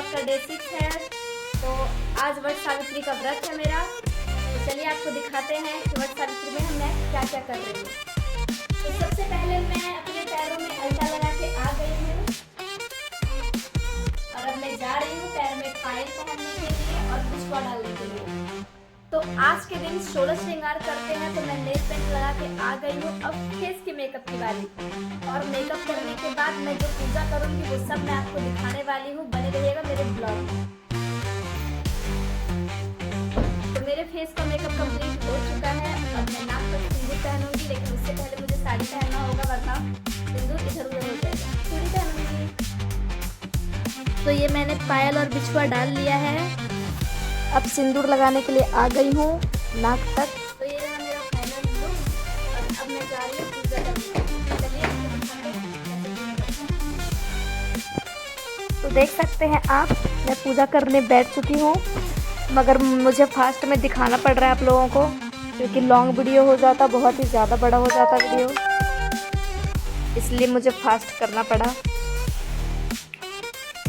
Blog का day 6 है। तो आज वट सावित्री का व्रत है मेरा। तो चलिए आपको दिखाते हैं कि वट सावित्री में मैं क्या क्या कर रही हूँ। तो सबसे पहले मैं अपने पैरों में अलता लगा के आ गई हूँ और अब मैं जा रही हूँ पैर में पायल पहनने के लिए और बिछुआ डालने के लिए। तो आज के दिन 16 श्रृंगार करते हैं, तो मैं नेल पेंट लगा के आ गई हूँ। अब फेस के मेकअप की बारी, और मेकअप करने के बाद मैं जो पूजा करूँगी वो सब मैं आपको दिखाने वाली हूँ। बने रहिएगा मेरे ब्लॉग में। तो मेरे फेस का मेकअप कंप्लीट हो चुका है। अब मैं नाक पर सिंदूर पहनूंगी, लेकिन उससे पहले मुझे साड़ी पहनना होगा, वरना सिंदूर इधर उधर हो जाएगा। चूड़ी पहनूंगी। तो ये मैंने पायल और बिछुआ डाल लिया है। अब सिंदूर लगाने के लिए आ गई हूँ नाक तक। तो ये रहा मेरा फाइनल लुक और अब मैं जा रही हूँ पूजा करने। तो देख सकते हैं आप, मैं पूजा करने बैठ चुकी हूँ, मगर मुझे फास्ट में दिखाना पड़ रहा है आप लोगों को, क्योंकि लॉन्ग वीडियो हो जाता, बहुत ही ज़्यादा बड़ा हो जाता वीडियो, इसलिए मुझे फास्ट करना पड़ा।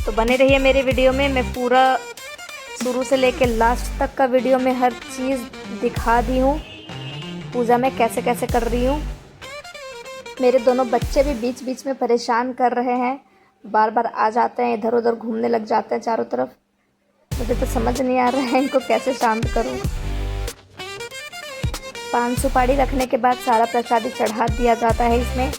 तो बने रहिए मेरे वीडियो में। मैं पूरा शुरू से लेकर लास्ट तक का वीडियो में हर चीज़ दिखा दी हूँ, पूजा में कैसे कैसे कर रही हूँ। मेरे दोनों बच्चे भी बीच बीच में परेशान कर रहे हैं, बार बार आ जाते हैं, इधर उधर घूमने लग जाते हैं चारों तरफ। मुझे तो समझ नहीं आ रहा है इनको कैसे शांत करूँ। पान सुपारी रखने के बाद सारा प्रसादी चढ़ा दिया जाता है इसमें।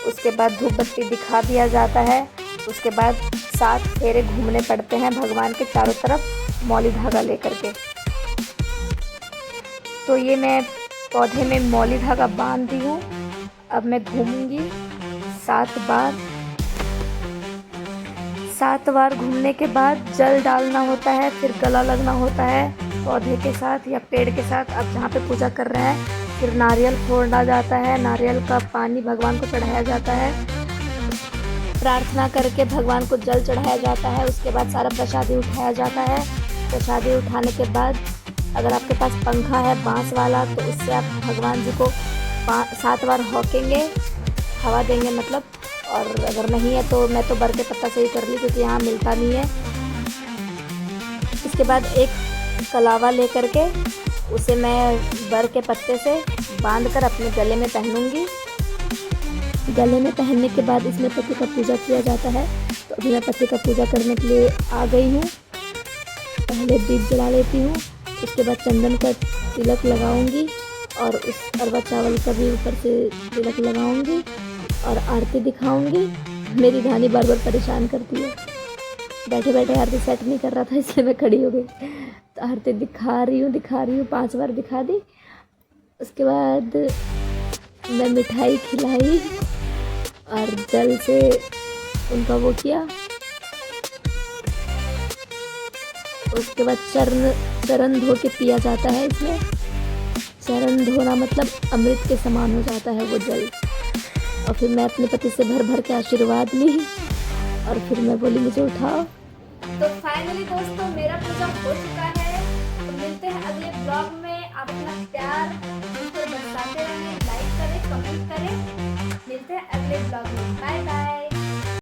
उसके बाद धूप बत्ती दिखा दिया जाता है। उसके बाद 7 फेरे घूमने पड़ते हैं भगवान के चारों तरफ मौली धागा लेकर के। तो ये मैं पौधे में मौली धागा बांध दी हूँ। अब मैं घूमूंगी 7 बार। 7 बार घूमने के बाद जल डालना होता है, फिर गला लगना होता है पौधे के साथ या पेड़ के साथ। अब जहाँ पे पूजा कर रहे हैं, फिर नारियल फोड़ा जाता है, नारियल का पानी भगवान को चढ़ाया जाता है, प्रार्थना करके भगवान को जल चढ़ाया जाता है। उसके बाद सारा प्रसादी उठाया जाता है। प्रसादी उठाने के बाद अगर आपके पास पंखा है बांस वाला, तो उससे आप भगवान जी को 7 बार हौकेंगे, हवा देंगे मतलब। और अगर नहीं है तो मैं तो बर के पत्ता से ही कर ली, क्योंकि यहाँ मिलता नहीं है। इसके बाद एक कलावा लेकर के उसे मैं बर के पत्ते से बांधकर अपने गले में पहनूंगी। गले में पहनने के बाद इसमें पति का पूजा किया जाता है। तो अभी मैं पति का पूजा करने के लिए आ गई हूँ। पहले दीप जला लेती हूँ, उसके बाद चंदन का तिलक लगाऊंगी और उस अरवा चावल का भी ऊपर से तिलक लगाऊंगी और आरती दिखाऊंगी। मेरी धानी बार बार परेशान करती है, बैठे बैठे आरती सेट नहीं कर रहा था, इसलिए मैं खड़ी हो गई। तो आरती दिखा रही हूँ 5 बार दिखा दी। उसके बाद मैं मिठाई खिलाई और जल से उनका वो किया। उसके बाद चरण धो के पिया जाता है इसमें। चरण धोना मतलब अमृत के समान हो जाता है वो जल। और फिर मैं अपने पति से भर भर के आशीर्वाद ली और फिर मैं बोली मुझे उठाओ। तो फाइनली दोस्तों मेरा पूजा हो चुका है। तो मिलते हैं अगले ब्लॉग में। आप अपना प्यार मुझ पर बरसाते रहें, लाइक करें, कमेंट करें। मिलते हैं अगले ब्लॉग में। Bye bye.